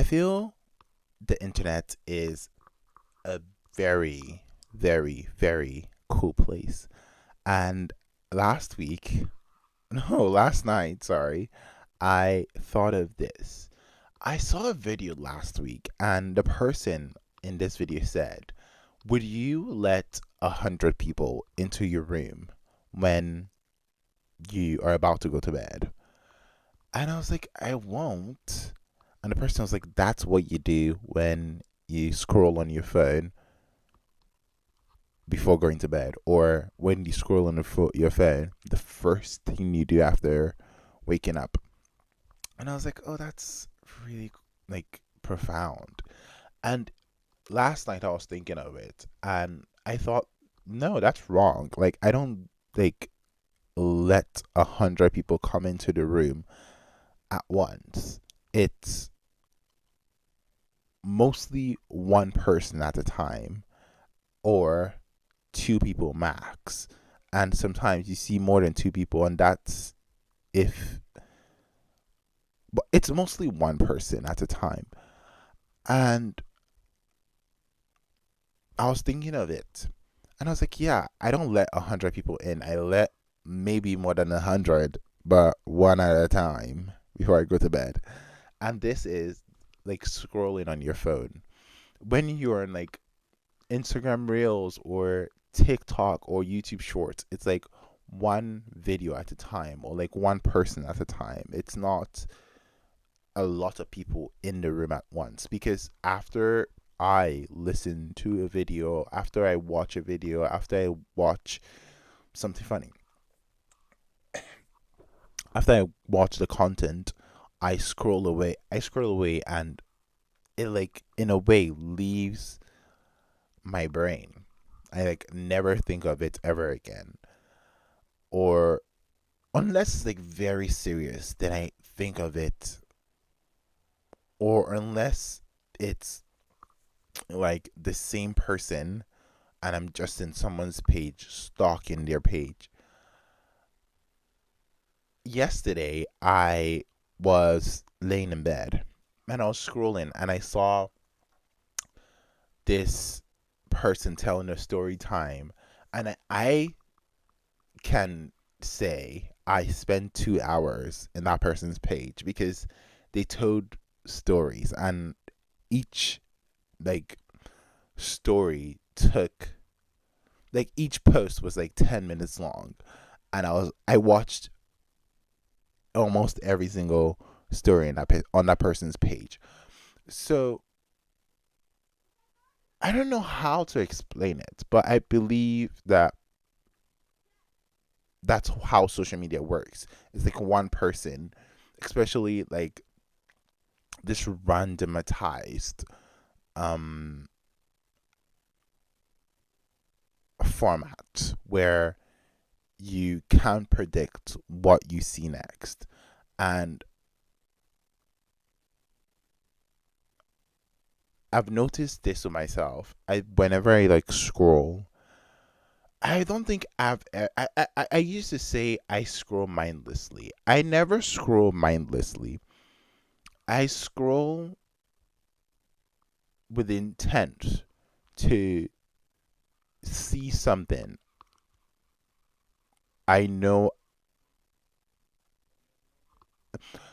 feel the internet is a very, very, very cool place. And last week, no, last night, sorry, I thought of this. I saw a video last week, and the person in this video said, would you let 100 people into your room when you are about to go to bed? And I was like, I won't. And the person was like, that's what you do when you scroll on your phone before going to bed, or when you scroll on your phone, the first thing you do after waking up. And I was like, oh, that's really like profound. And last night I was thinking of it, and I thought, no, that's wrong. Like, I don't like let 100 people come into the room at once. It's mostly one person at a time, or two people max. And sometimes you see more than two people, and that's if, but it's mostly one person at a time. And I was thinking of it, and I was like, yeah, I don't let 100 people in. I let maybe more than 100, but one at a time before I go to bed. And this is like scrolling on your phone. When you're on like Instagram Reels or TikTok or YouTube Shorts, it's like one video at a time, or like one person at a time. It's not a lot of people in the room at once, because after I listen to a video, after I watch a video, after I watch something funny, after I watch the content, I scroll away. I scroll away, and it like in a way leaves my brain. I like never think of it ever again. Or unless it's like very serious, then I think of it. Or unless it's like the same person and I'm just in someone's page, stalking their page. Yesterday, I was laying in bed and I was scrolling, and I saw this person telling a story time. And I can say I spent 2 hours in that person's page, because they told stories, and each like story took, like, each post was like 10 minutes long, and I watched almost every single story in on that person's page. So I don't know how to explain it, but I believe that that's how social media works. It's like one person, especially like this randomized um format where you can't predict what you see next. And I've noticed this with myself. I Whenever I like scroll, I don't think I used to say I scroll mindlessly. I never scroll mindlessly. I scroll with intent to see something I know,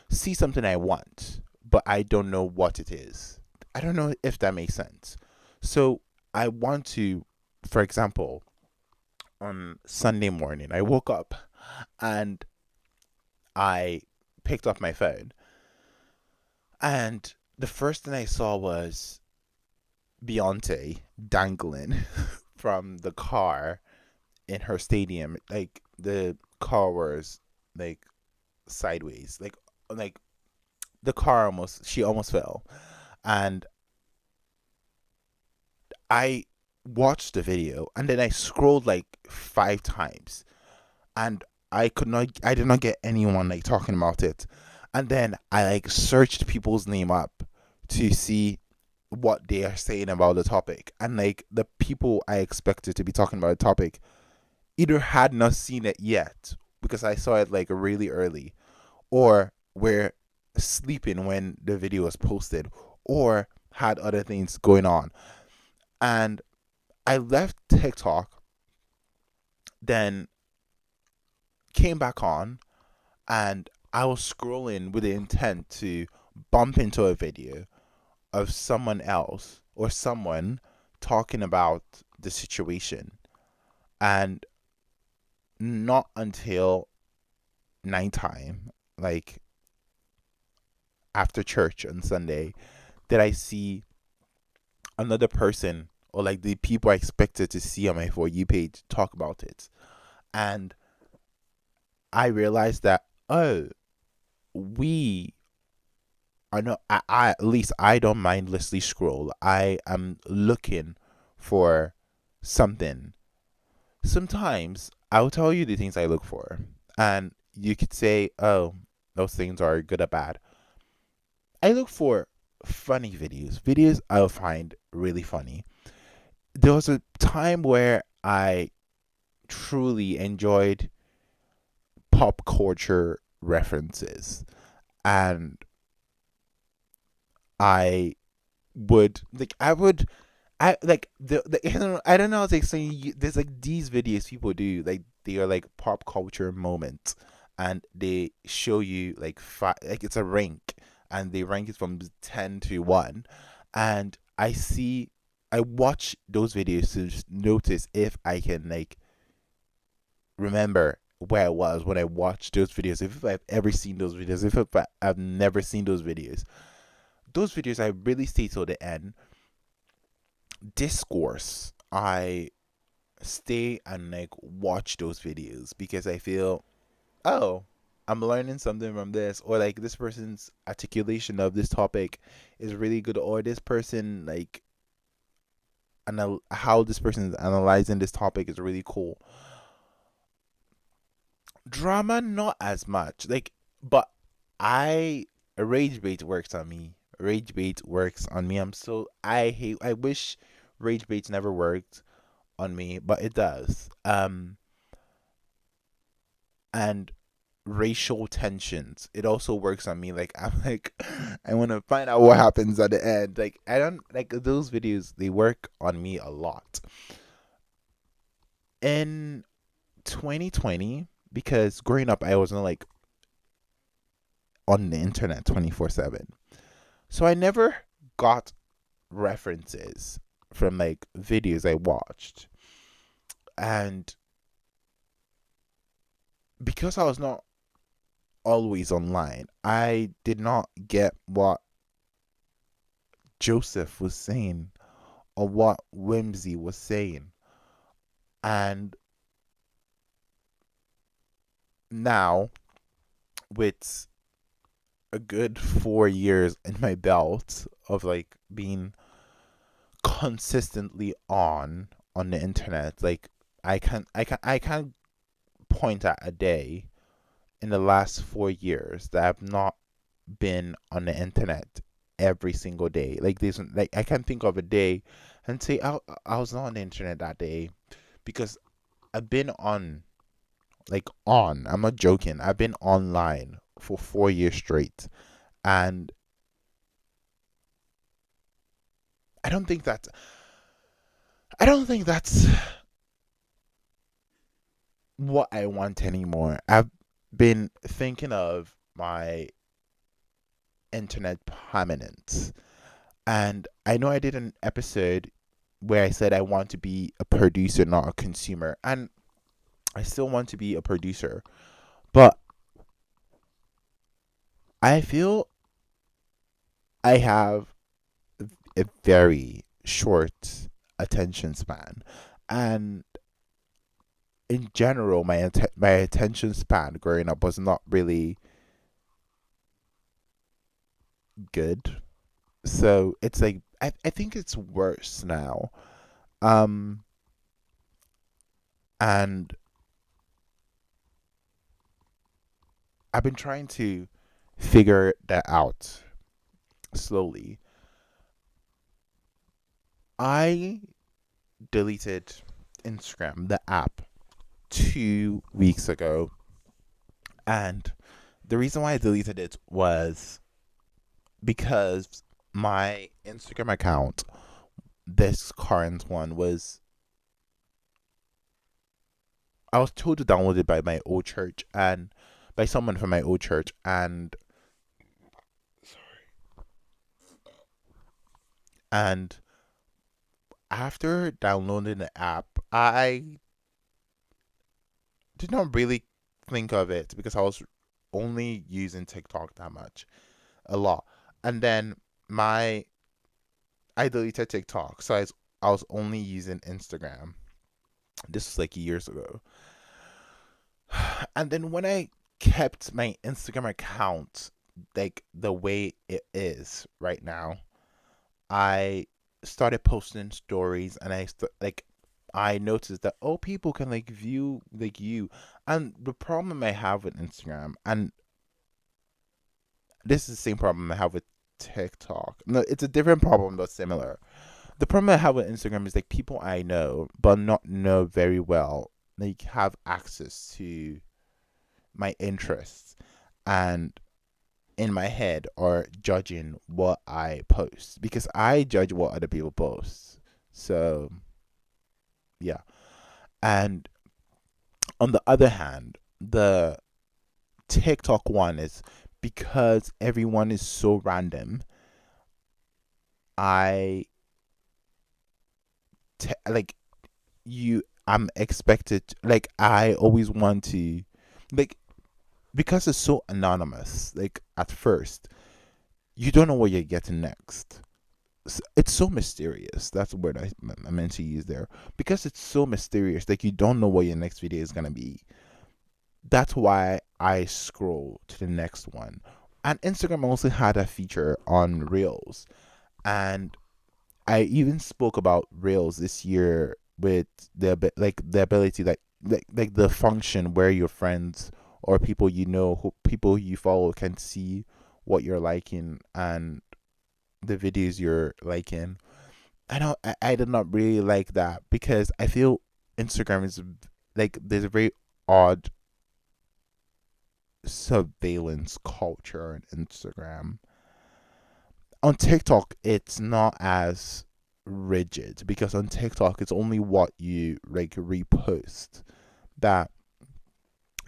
see something I want, but I don't know what it is. I don't know if that makes sense. So I want to, for example, on Sunday morning, I woke up and I picked up my phone, and the first thing I saw was Beyonce dangling from the car in her stadium. Like, the car was like sideways, like the car almost, she almost fell. And I watched the video, and then I scrolled like 5 times, and I did not get anyone like talking about it. And then I like searched people's name up to see what they are saying about the topic, and like the people I expected to be talking about the topic either had not seen it yet, because I saw it like really early, or were sleeping when the video was posted, or had other things going on. And I left TikTok, then came back on, and I was scrolling with the intent to bump into a video of someone else or someone talking about the situation. And not until nighttime, like after church on Sunday, did I see another person or like the people I expected to see on my For You page talk about it. And I realized that, oh, we are not, at least I don't mindlessly scroll. I am looking for something. Sometimes I'll tell you the things I look for, and you could say, oh, those things are good or bad. I look for funny videos I'll find really funny. There was a time where I truly enjoyed pop culture references, and I I like the I don't know how to explain. There's like these videos people do, like they are like pop culture moments, and they show you like like it's a rank, and they rank it from 10 to 1, and I watch those videos to just notice if I can like remember where I was when I watched those videos, if I've ever seen those videos, if I've never seen those videos I really stay till the end. Discourse, I stay and like watch those videos because I feel, oh, I'm learning something from this, or like this person's articulation of this topic is really good, or this person like how this person is analyzing this topic is really cool. Drama, not as much. Like, but I rage bait works on me. Rage bait works on me. I wish rage bait never worked on me, but it does. And racial tensions, it also works on me. Like I'm like, I want to find out what happens at the end. Like I don't like those videos. They work on me a lot. In 2020, because growing up I wasn't like on the internet 24/7. So I never got references from like videos I watched. And because I was not always online, I did not get what Joseph was saying or what Whimsy was saying. And now, with a good 4 years in my belt of like being consistently on the internet, like I can't point at a day in the last 4 years that I've not been on the internet every single day. Like there's like I can't think of a day and say I was not on the internet that day, because I've been on. I'm not joking. I've been online for 4 years straight, and I don't think that I don't think that's what I want anymore. I've been thinking of my internet permanence. And I know I did an episode where I said I want to be a producer, not a consumer. And I still want to be a producer. But I feel I have a very short attention span. And in general, my attention span growing up was not really good. So it's like, I think it's worse now. Um, and I've been trying to figure that out slowly. I deleted Instagram, the app, 2 weeks ago. And the reason why I deleted it was because my Instagram account, this current one, was I was told to download it by my old church and by someone from my old church, and after downloading the app, I did not really think of it because I was only using TikTok that much, a lot. And then my I deleted TikTok, so I was only using Instagram. This was like years ago. And then when I kept my Instagram account like the way it is right now, I started posting stories, and I noticed that, oh, people can like view like you. And the problem I have with Instagram, and this is the same problem I have with TikTok. No, it's a different problem but similar. The problem I have with Instagram is like people I know but not know very well, like have access to my interests, and in my head are judging what I post because I judge what other people post. So yeah. And on the other hand, the TikTok one is because everyone is so random. I like you. I'm expected. Like I always want to, like because it's so anonymous. Like at first, you don't know what you're getting next. It's so mysterious. That's the word I meant to use there. Because it's so mysterious, like you don't know what your next video is gonna be. That's why I scroll to the next one. And Instagram also had a feature on Reels, and I even spoke about Reels this year with the ability that like the function where your friends or people you know who people you follow can see what you're liking and the videos you're liking. I did not really like that because I feel Instagram is like there's a very odd surveillance culture on Instagram. On TikTok, it's not as rigid because on TikTok, it's only what you like repost that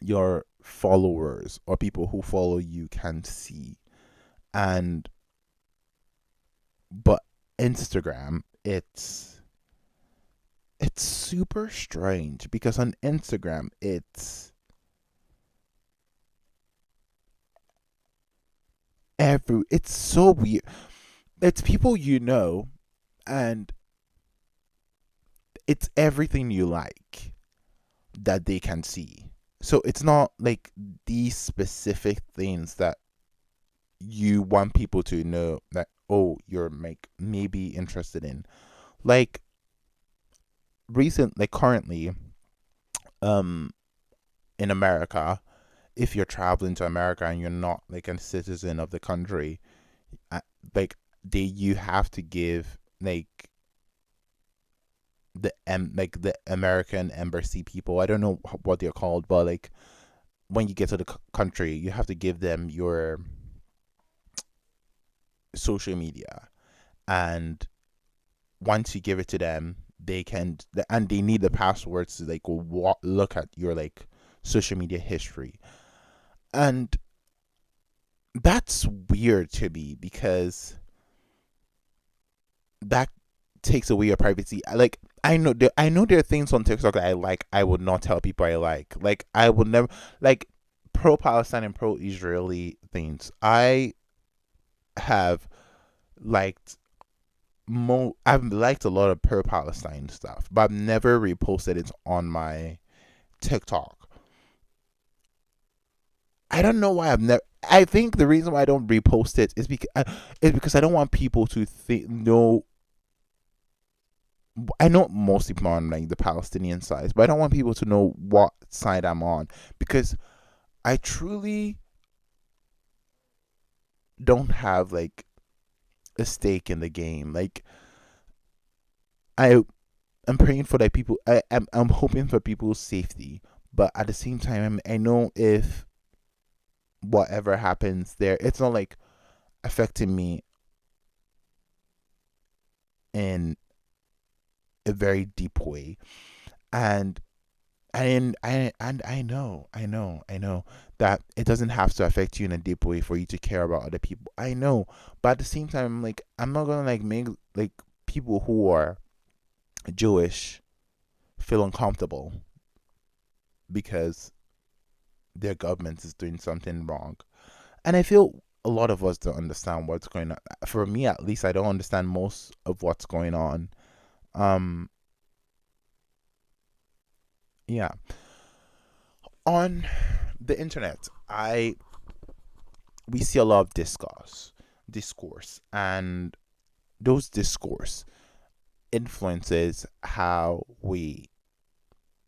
your followers or people who follow you can see. And but Instagram, it's super strange because on Instagram, it's so weird. It's people you know, and it's everything you like that they can see. So it's not like these specific things that you want people to know that, oh, you're like maybe interested in. Like like currently, um in America, if you're traveling to America and you're not like a citizen of the country, uh, like you have to give like like the American embassy people. I don't know what they're called, but like when you get to the country, you have to give them your social media, and once you give it to them, they can and they need the passwords to like look at your like social media history, and that's weird to me because that takes away your privacy. Like I know there are things on TikTok that I like. I would not tell people I like. Like I would never like pro Palestine and pro Israeli things. I have liked I've liked a lot of pro Palestine stuff, but I've never reposted it on my TikTok. I don't know why I've never. I think the reason why I don't repost it is because I don't want people to know. I know most people are on like the Palestinian side, but I don't want people to know what side I'm on because I truly don't have like a stake in the game. Like I am praying for like people. I'm hoping for people's safety, but at the same time, I know if whatever happens there, it's not like affecting me in a very deep way. And I know that it doesn't have to affect you in a deep way for you to care about other people. I know, but at the same time, like, I'm not gonna like make like people who are Jewish feel uncomfortable because their government is doing something wrong. And I feel a lot of us don't understand what's going on. For me, at least, I don't understand most of what's going on. Um, yeah. On the internet, I we see a lot of discourse, and those discourse influences how we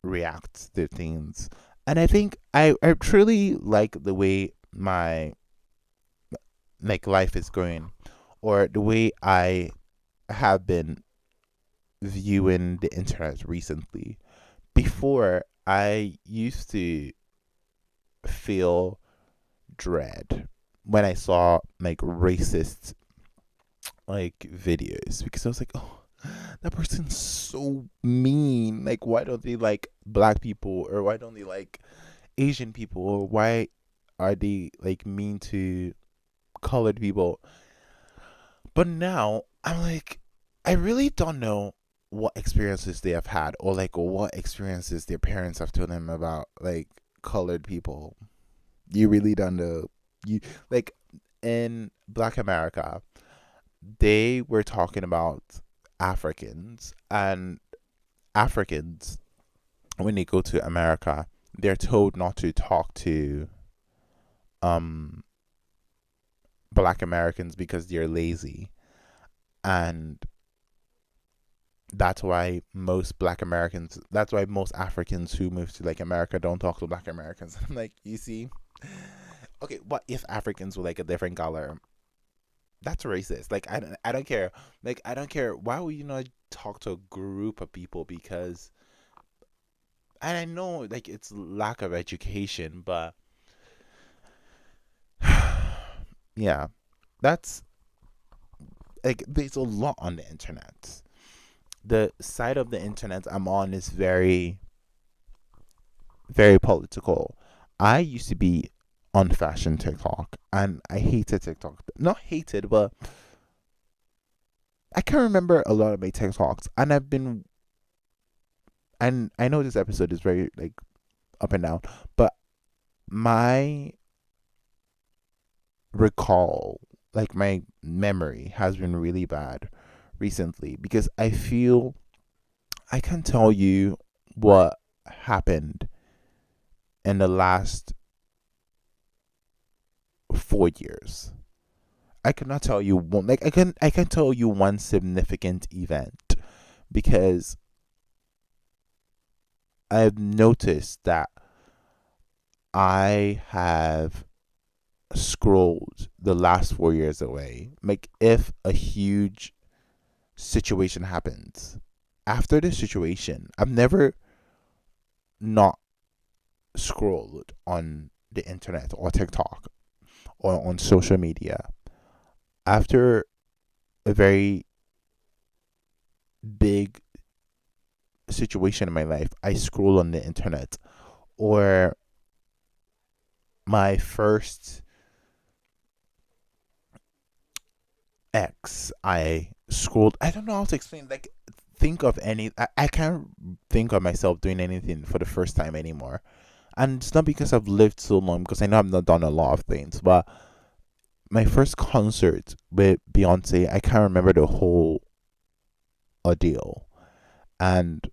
react to things. And I think I truly like the way my like life is going, or the way I have been viewing the internet recently. Before, I used to feel dread when I saw like racist like videos, because I was like, oh, that person's so mean. Like, why don't they like black people, or why don't they like Asian people, or why are they like mean to colored people? But now I'm like, I really don't know what experiences they have had, or like what experiences their parents have told them about like colored people. You really don't know. You like in Black America, they were talking about Africans, and Africans, when they go to America, they're told not to talk to um Black Americans because they're lazy, and that's why most Africans who move to like America don't talk to Black Americans. I'm like, you see, okay, what if Africans were like a different color? That's racist. Like, I don't care. Like, I don't care. Why would you not talk to a group of people? Because, and I know like it's lack of education, but yeah, that's like there's a lot on the internet. The side of the internet I'm on is very, very political. I used to be on fashion TikTok, and I hated TikTok. Not hated, but I can remember a lot of my TikToks, and and I know this episode is very like up and down, but my recall, like my memory, has been really bad recently, because I feel I can tell you what happened in the last 4 years. I cannot tell you one, like I can tell you one significant event, because I've noticed that I have scrolled the last 4 years away. Like, if a huge situation happens, after this situation, I've never not scrolled on the internet or TikTok or on social media. After a very big situation in my life, I scroll on the internet. Or my first ex, I scrolled. I don't know how to explain. Like, think of any. I can't think of myself doing anything for the first time anymore. And it's not because I've lived so long, because I know I've not done a lot of things. But my first concert with Beyonce, I can't remember the whole ordeal. And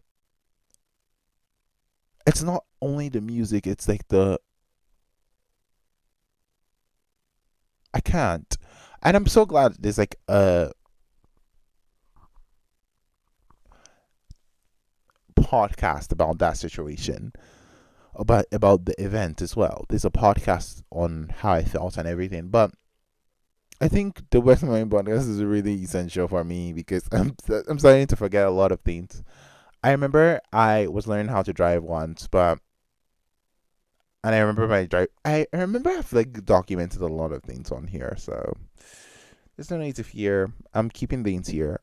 it's not only the music, it's like I can't. And I'm so glad there's like a podcast about that situation, about the event as well. There's a podcast on how I felt and everything. But I think the West Mind podcast is really essential for me, because I'm starting to forget a lot of things. I remember I was learning how to drive once, but and I remember my drive. I remember I've like documented a lot of things on here, so there's no need to fear. I'm keeping things here.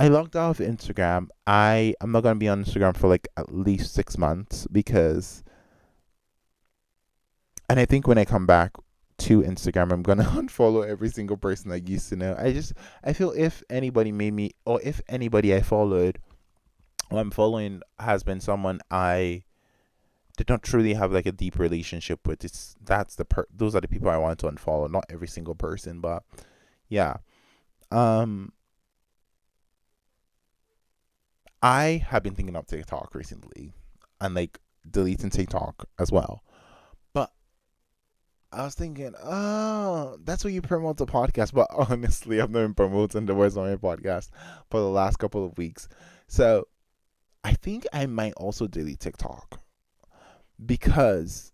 I logged off Instagram. I'm not gonna be on Instagram for like at least 6 months because, and I think when I come back to Instagram, I'm gonna unfollow every single person I used to know. I feel if anybody made me, or if anybody I followed or I'm following has been someone I did not truly have like a deep relationship with, those are the people I want to unfollow. Not every single person, but yeah. Um, I have been thinking of TikTok recently, and like deleting TikTok as well. But I was thinking, oh, that's what you promote the podcast. But honestly, I've not been promoting the Words on My podcast for the last couple of weeks. So I think I might also delete TikTok because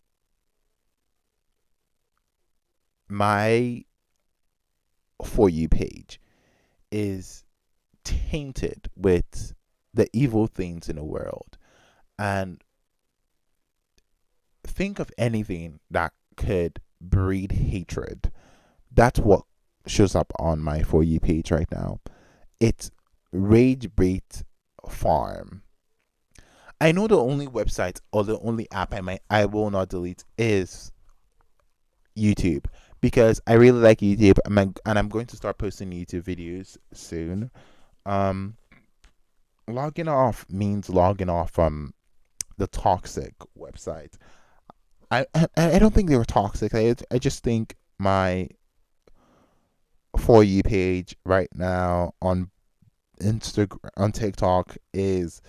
my For You page is tainted with the evil things in the world. And think of anything that could breed hatred. That's what shows up on my For You page right now. It's Rage Bait Farm. I know the only website or the only app I will not delete is YouTube because I really like YouTube, and I'm going to start posting YouTube videos soon. Um, Logging off means logging off from the toxic website. I don't think they were toxic. I just think my For You page right now on Instagram, on TikTok, is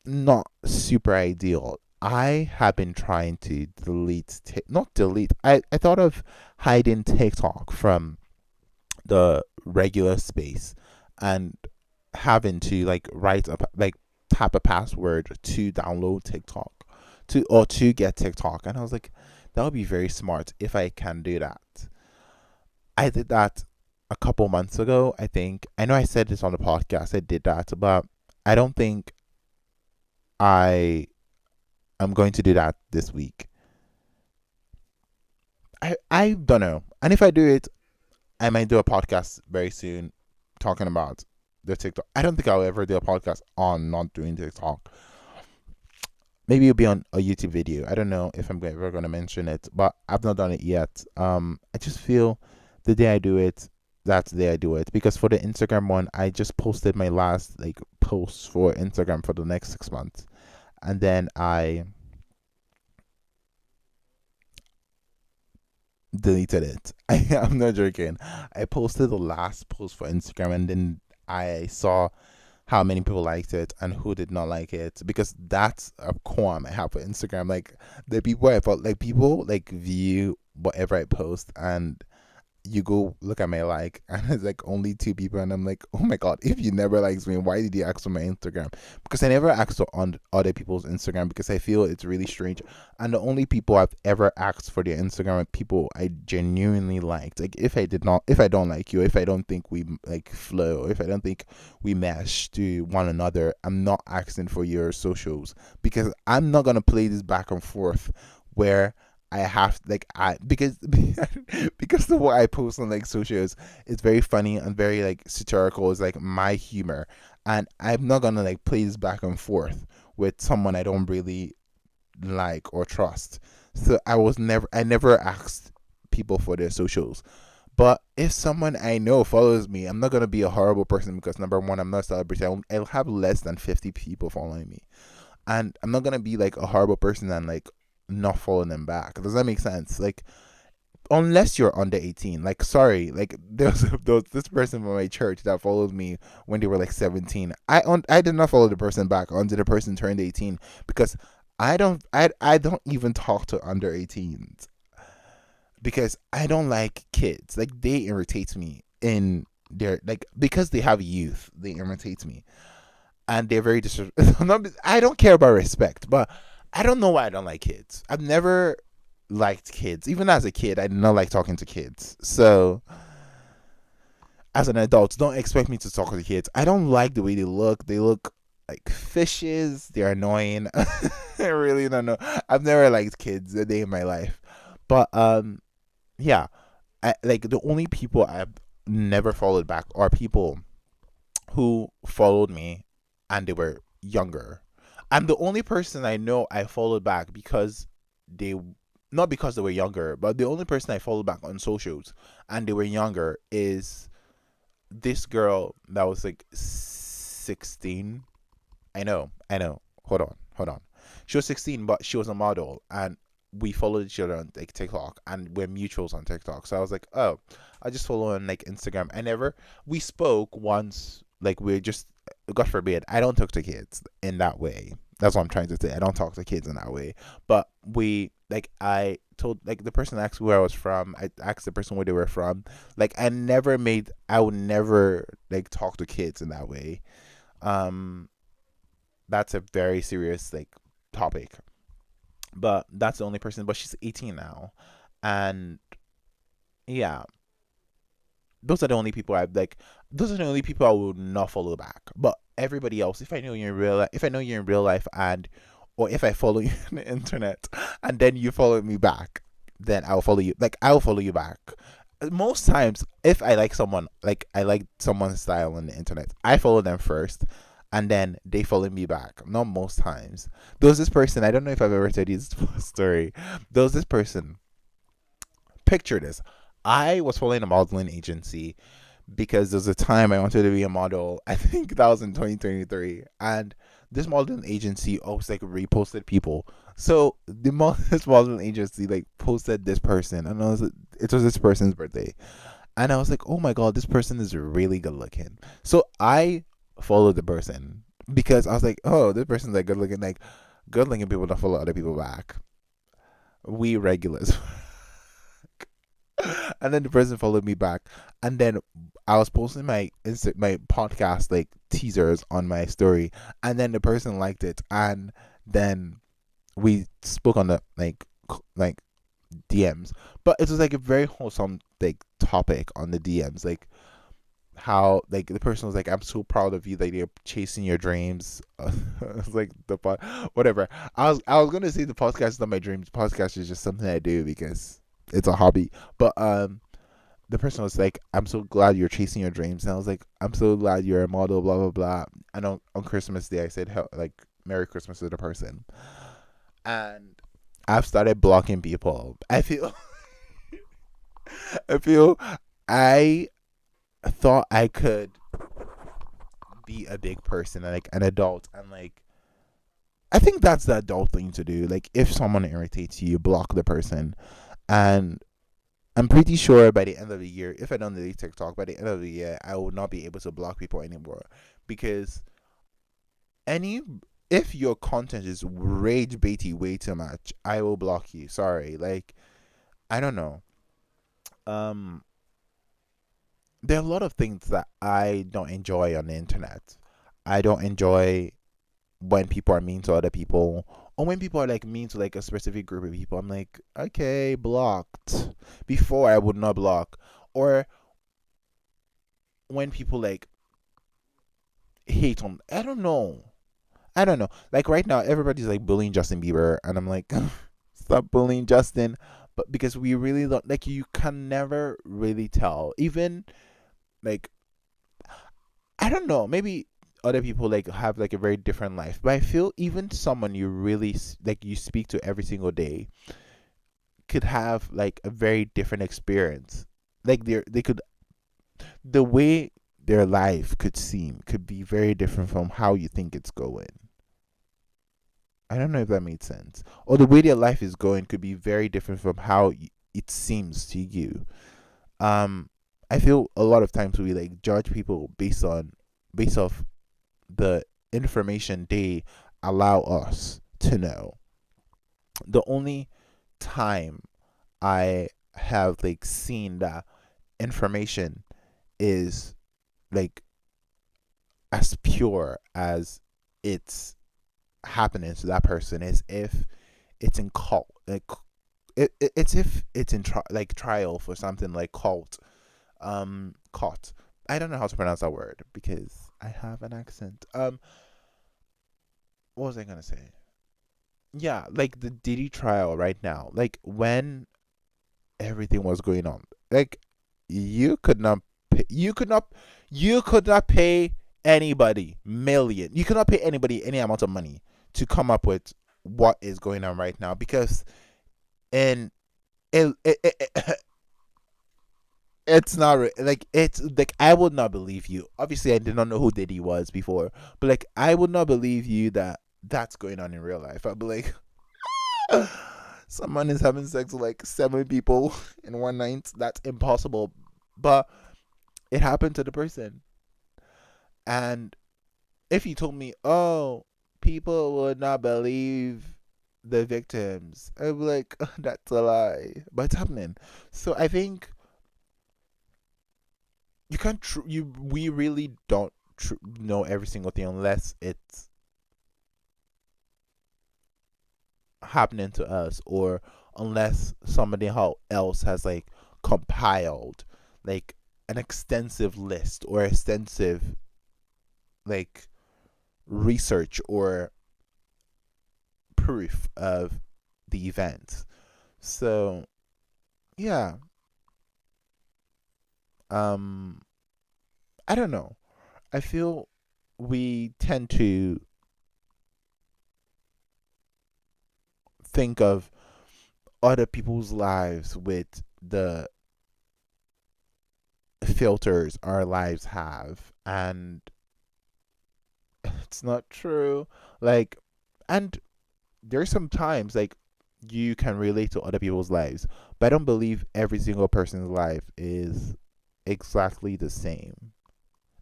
not super ideal. I have been trying to not delete. I thought of hiding TikTok from the regular space and having to like like tap a password to download TikTok to get TikTok. And I was like, that would be very smart if I can do that. I did that a couple months ago, I think. I know I said this on the podcast. I did that, but I don't think I am going to do that this week. I don't know. And if I do it, I might do a podcast very soon talking about the TikTok. I don't think I'll ever do a podcast on not doing TikTok. Maybe it'll be on a YouTube video. I don't know if I'm ever going to mention it, but I've not done it yet. I just feel the day I do it, that's the day I do it. Because for the Instagram one, I just posted my last like post for Instagram for the next 6 months, and then I deleted it. I'm not joking. I posted the last post for Instagram, and then I saw how many people liked it and who did not like it, because that's a qualm I have for Instagram. Like the people I thought, like people like view whatever I post, and you go look at my like and it's like only two people, and I'm like, oh my god, if you never likes me, why did you ask for my Instagram? Because I never asked on other people's Instagram because I feel it's really strange. And the only people I've ever asked for their Instagram are people I genuinely liked. Like if I don't like you, if I don't think we like flow, if I don't think we mesh to one another, I'm not asking for your socials, because I'm not gonna play this back and forth where I have like I because because the way I post on like socials is very funny and very like satirical. It's like my humor, and I'm not gonna like play this back and forth with someone I don't really like or trust. So I never asked people for their socials. But if someone I know follows me, I'm not gonna be a horrible person because number one, I'm not a celebrity. I'll have less than 50 people following me, and I'm not gonna be like a horrible person and like not following them back. Does that make sense? Like, unless you're under 18, like, sorry, like there was this person from my church that followed me when they were like 17. I did not follow the person back until the person turned 18, because I don't even talk to under 18s because I don't like kids. Like they irritate me in their like because they have youth. They irritate me, and they're very disrespectful. I don't care about respect, but I don't know why I don't like kids. I've never liked kids. Even as a kid, I did not like talking to kids. So, as an adult, don't expect me to talk to kids. I don't like the way they look. They look like fishes. They're annoying. I really don't know. I've never liked kids a day in my life. But yeah. Like the only people I've never followed back are people who followed me, and they were younger. I'm the only person I know I followed back because they, not because they were younger, but the only person I followed back on socials and they were younger is this girl that was like 16. I know. Hold on. She was 16, but she was a model, and we followed each other on like TikTok, and we're mutuals on TikTok. So I was like, oh, I just follow on like Instagram. I never, we spoke once, like we just, God forbid, I don't talk to kids in that way. That's what I'm trying to say. I don't talk to kids in that way. But we, like, I told, like, the person asked where I was from. I asked the person where they were from. Like, I would never, like, talk to kids in that way. Um, that's a very serious like topic. But that's the only person. But she's 18 now, and yeah, those are the only people I like. Those are the only people I would not follow back. But everybody else, if I know you're in real life, if I know you're in real life, and or if I follow you on the internet, and then you follow me back, then I'll follow you. Like I'll follow you back. Most times, if I like someone, like I like someone's style on the internet, I follow them first, and then they follow me back. Not most times. There was this person. I don't know if I've ever told you this story. There was this person. Picture this. I was following a modeling agency because there was a time I wanted to be a model. I think that was in 2023, and this modeling agency always like reposted people. So this modeling agency like posted this person, and it was this person's birthday, and I was like, oh my god, this person is really good looking. So I followed the person because I was like, oh, this person's like good looking. Like good looking people don't follow other people back. We regulars. And then the person followed me back, and then I was posting my podcast like teasers on my story, and then the person liked it, and then we spoke on the like DMs. But it was like a very wholesome like topic on the DMs, like how like the person was like, I'm so proud of you that you're chasing your dreams. It's like whatever. I was gonna say the podcast is not my dreams. Podcast is just something I do because it's a hobby. But the person was like, I'm so glad you're chasing your dreams, and I was like, I'm so glad you're a model, blah blah blah. And on Christmas Day I said like Merry Christmas to the person. And I've started blocking people. I feel I thought I could be a big person, like an adult, and like I think that's the adult thing to do. Like if someone irritates you, block the person. And I'm pretty sure by the end of the year, if I don't delete TikTok, by the end of the year, I will not be able to block people anymore. Because any if your content is rage baity way too much, I will block you. Sorry. Like I don't know. Um there are a lot of things that I don't enjoy on the internet. I don't enjoy when people are mean to other people, or when people are like mean to like a specific group of people. I'm like, okay, blocked. Before I would not block. Or when people like hate on, I don't know. Like right now, everybody's like bullying Justin Bieber, and I'm like, stop bullying Justin. But because we really don't, like, you can never really tell. Even like, I don't know, maybe other people like have like a very different life, but I feel even someone you really like you speak to every single day could have like a very different experience. Like they could, the way their life could seem could be very different from how you think it's going. I don't know if that made sense. Or the way their life is going could be very different from how it seems to you. Um, I feel a lot of times we like judge people based off the information they allow us to know. The only time I have like seen that information is like as pure as it's happening to that person is if it's in cult, like it's if it's in like trial for something like cult. I don't know how to pronounce that word because I have an accent. What was I gonna say? Yeah, like the Diddy trial right now. Like when everything was going on, like you could not, pay, you could not, you could not pay anybody million. You cannot pay anybody any amount of money to come up with what is going on right now, because in it it's not like, it's like, I would not believe you. Obviously, I did not know who Diddy was before, but like, I would not believe you that that's going on in real life. I'd be like, someone is having sex with like 7 people in one night. That's impossible. But it happened to the person. And if you told me, oh, people would not believe the victims, I'd be like, that's a lie. But it's happening. So I think you can't, we really don't know every single thing unless it's happening to us, or unless somebody else has like compiled like an extensive list or extensive like research or proof of the event. So yeah, um I don't know. I feel we tend to think of other people's lives with the filters our lives have, and it's not true. Like, and there's some times like you can relate to other people's lives, but I don't believe every single person's life is exactly the same.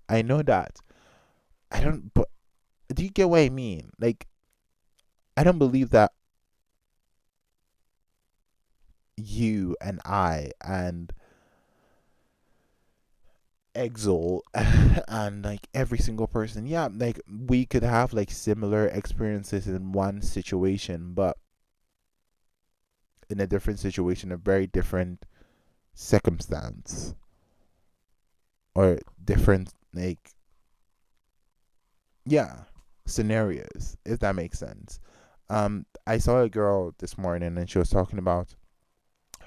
I know that. I don't, but do you get what I mean? Like, I don't believe that you and I and Exile and like every single person, yeah, like we could have like similar experiences in one situation, but in a different situation, a very different circumstance, or different like, yeah, scenarios, if that makes sense. I saw a girl this morning and she was talking about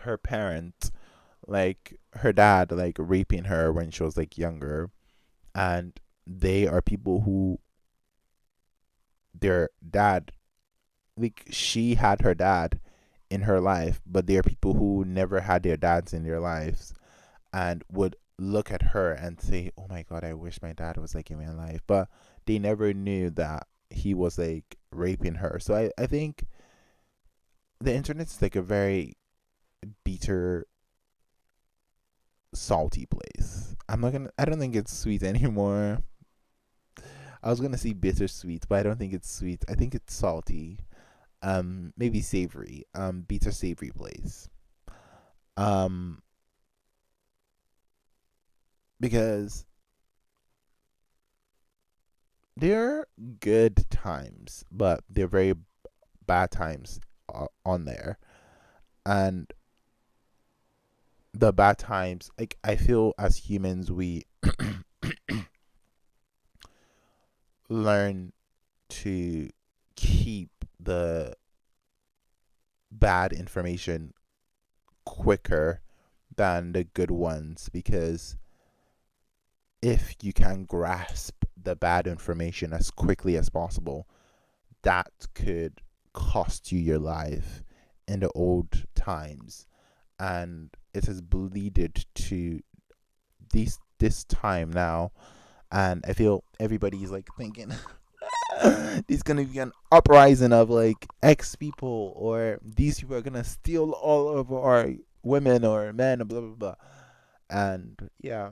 her parents, like her dad like raping her when she was like younger, and they are people who, their dad, like she had her dad in her life, but there are people who never had their dads in their lives and would look at her and say, "Oh my god, I wish my dad was like in my life," but they never knew that he was like raping her. So I think the internet's like a very bitter, salty place. I don't think it's sweet anymore. I was gonna say bittersweet, but I don't think it's sweet. I think it's salty. Maybe savory. Bitter savory place. Um, because they're good times, but they're very bad times on there. And the bad times, like, I feel as humans, we learn to keep the bad information quicker than the good ones, because if you can grasp the bad information as quickly as possible, that could cost you your life in the old times. And it has bleeded to this time now. And I feel everybody's like thinking there's gonna be an uprising of like X people, or these people are gonna steal all of our women or men, blah blah blah. And yeah,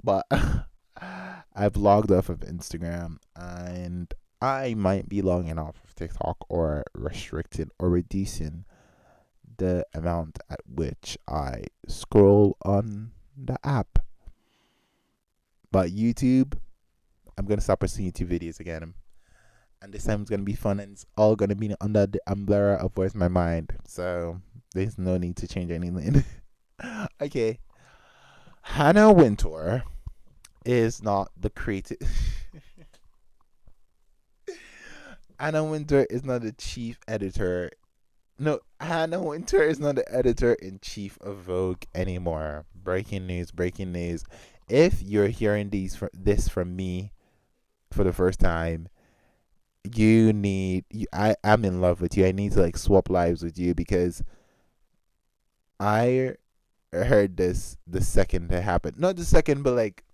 but I've logged off of Instagram, and I might be logging off of TikTok, or restricting or reducing the amount at which I scroll on the app. But YouTube, I'm gonna start posting YouTube videos again, and this time it's gonna be fun, and it's all gonna be under the umbrella of Where's My Mind. So there's no need to change anything. Okay, Hannah Wintour is not the creative. Hannah Wintour is not the chief editor. No, Hannah Wintour is not the editor in chief of Vogue anymore. Breaking news, breaking news. if you're hearing this from me for the first time, I'm in love with you. I need to like swap lives with you because I heard this the second it happened. Not the second, but like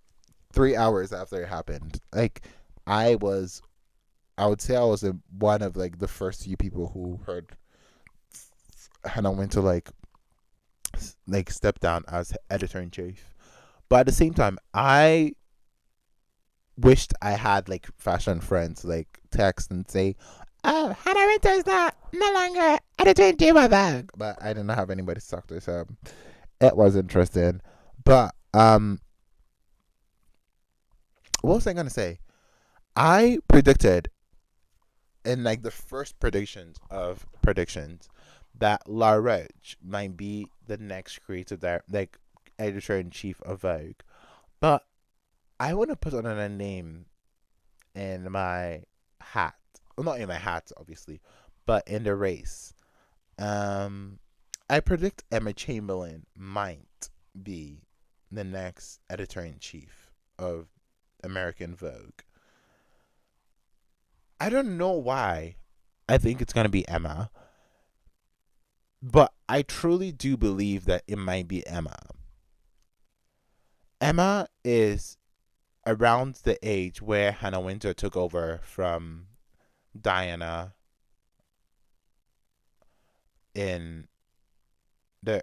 3 hours after it happened. Like I was, I would say I was one of like the first few people who heard Hannah Winter like step down as editor in chief. But at the same time, I wished I had like fashion friends like text and say, "Oh, Hannah Winter is not no longer editor in chief of Vogue." But I didn't have anybody to talk to, so it was interesting. But what was I gonna say? I predicted in like the first predictions that La Roche might be the next like editor in chief of Vogue. But I want to put on a name in my hat. Well, not in my hat, obviously, but in the race. Um, I predict Emma Chamberlain might be the next editor in chief of American Vogue. I don't know why I think it's gonna be Emma, but I truly do believe that it might be Emma. Emma is around the age where Hannah Winter took over from Diana in the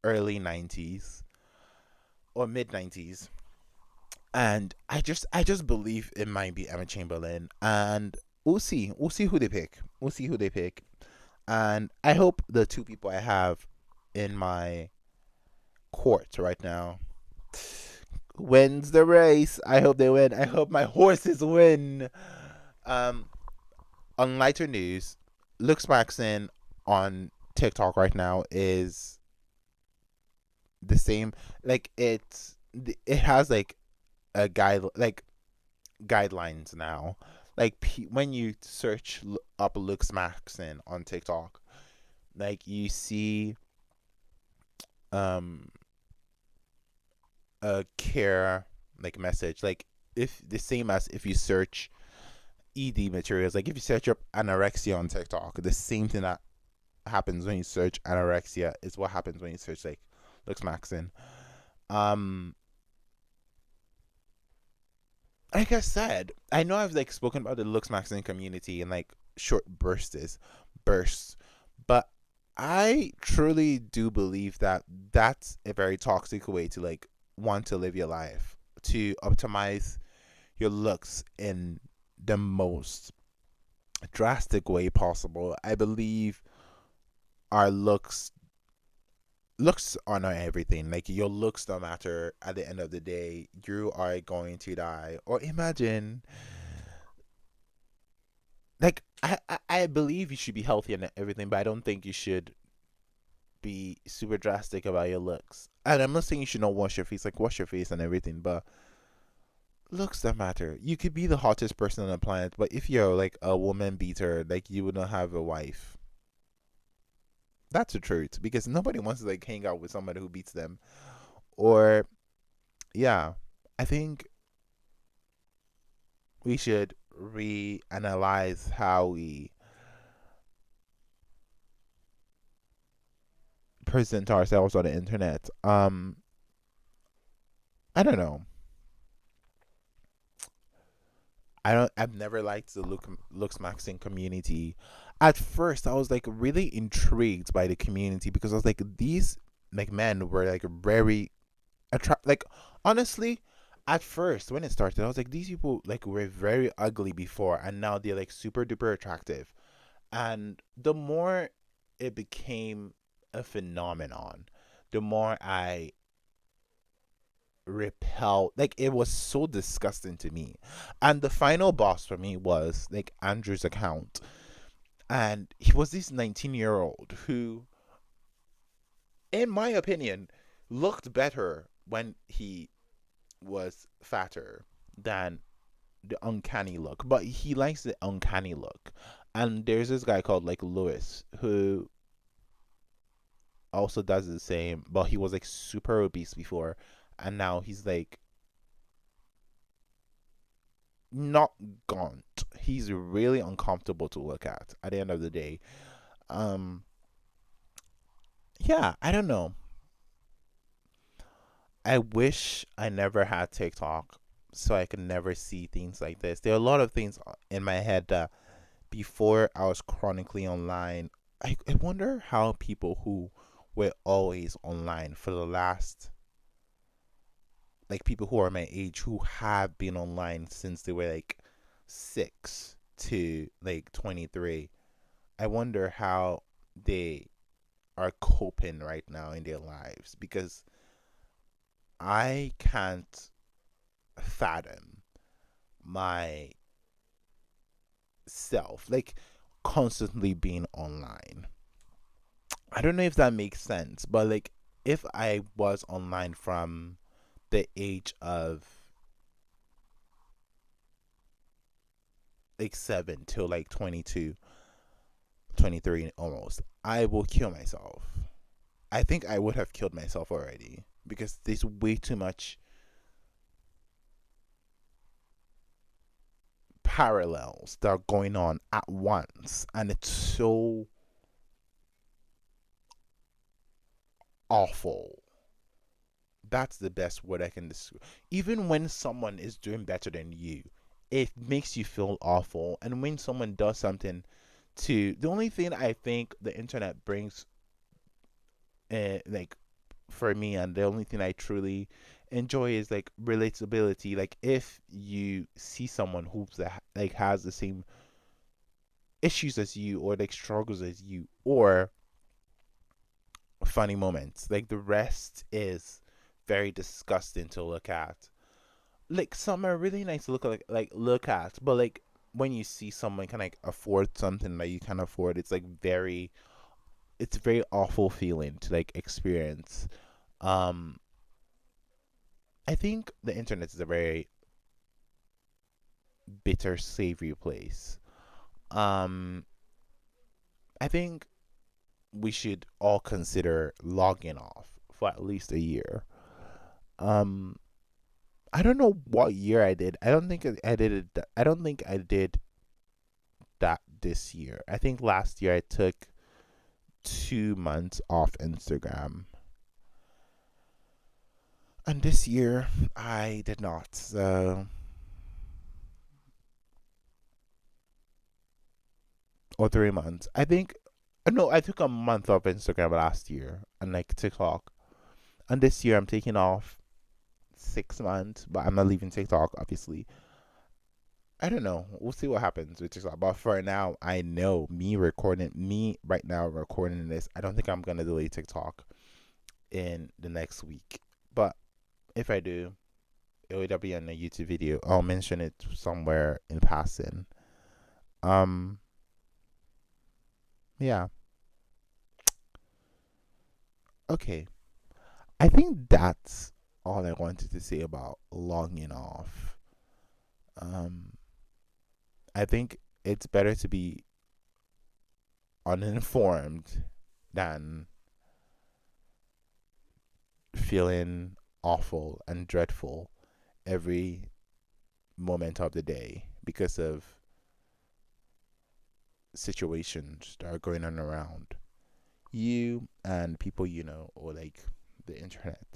early 90s or mid 90s. And I just believe it might be Emma Chamberlain, and we'll see who they pick. We'll see who they pick. And I hope the two people I have in my court right now wins the race. I hope they win. I hope my horses win. Um, on lighter news, Lux Maxon on TikTok right now is the same. Like it has like a guide like guidelines now. Like when you search up Lux Maxon on TikTok, like you see um a care like message, like if the same as if you search ED materials, like if you search up anorexia on TikTok, the same thing that happens when you search anorexia is what happens when you search like Lux Maxon. Um, like I said, I know I've like spoken about the Lux Maxon community in like short bursts, but I truly do believe that that's a very toxic way to like want to live your life, to optimize your looks in the most drastic way possible. I believe our looks are not everything. Like your looks don't matter. At the end of the day, you are going to die. Or imagine, like I believe you should be healthy and everything, but I don't think you should be super drastic about your looks. And I'm not saying you should not wash your face, like wash your face and everything, but looks don't matter. You could be the hottest person on the planet, but if you're like a woman beater, like you would not have a wife. That's the truth because nobody wants to like hang out with somebody who beats them. Or yeah, I think we should reanalyze how we present ourselves on the internet. I don't know. I've never liked the looks maxing community. At first, I was like really intrigued by the community because I was like these like men were like very attract. Like honestly, at first when it started, I was like these people like were very ugly before, and now they're like super duper attractive. And the more it became a phenomenon, the more I repelled. Like it was so disgusting to me. And the final boss for me was like Andrew's account, and he was this 19-year-old who, in my opinion, looked better when he was fatter than the uncanny look, but he likes the uncanny look. And there's this guy called like Lewis who also does the same, but he was like super obese before, and now he's like not gaunt. He's really uncomfortable to look at the end of the day. Um, yeah, I don't know. I wish I never had TikTok so I could never see things like this. There are a lot of things in my head that before I was chronically online, I wonder how people who were always online for the last, like people who are my age who have been online since they were like 6 to like 23, I wonder how they are coping right now in their lives because I can't fathom my self like constantly being online. I don't know if that makes sense, but like if I was online from the age of like 7 till like 22, 23 almost, I will kill myself. I think I would have killed myself already because there's way too much parallels that are going on at once and it's so awful. That's the best word I can describe. Even when someone is doing better than you, it makes you feel awful. And when someone does something to, the only thing I think the internet brings, like for me, and the only thing I truly enjoy is like relatability. Like if you see someone who's like has the same issues as you, or like struggles as you, or funny moments, like the rest is very disgusting to look at. Like some are really nice to look at, but like when you see someone can like afford something that you can afford, it's like it's a very awful feeling to like experience. um I think the internet is a very bitter savory place. um I think we should all consider logging off for at least a year. um I don't know what year I did. I don't think I did it. I don't think I did that this year. I think last year I took 2 months off Instagram, and this year I did not. So, or 3 months. I think. No, I took a month off Instagram last year and like TikTok, and this year I'm taking off 6 months, but I'm not leaving TikTok, obviously. I don't know. We'll see what happens with TikTok. But for now, I know me right now recording this, I don't think I'm gonna delete TikTok in the next week. But if I do, it will be on a YouTube video. I'll mention it somewhere in passing. Um, yeah. Okay. I think that's all I wanted to say about logging off. Um, I think it's better to be uninformed than feeling awful and dreadful every moment of the day because of situations that are going on around you and people you know, or like the internet,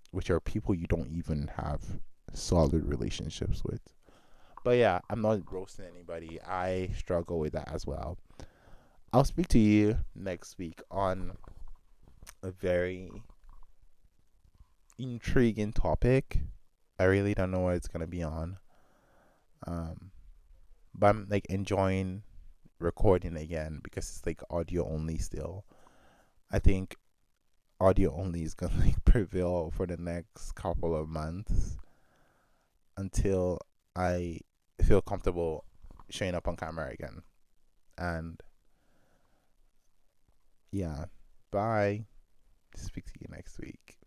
which are people you don't even have solid relationships with. But yeah, I'm not roasting anybody. I struggle with that as well. I'll speak to you next week on a very intriguing topic. I really don't know what it's gonna be on. Um, but I'm like enjoying recording again because it's like audio only still. I think audio only is gonna like prevail for the next couple of months until I feel comfortable showing up on camera again. And yeah, bye. Speak to you next week.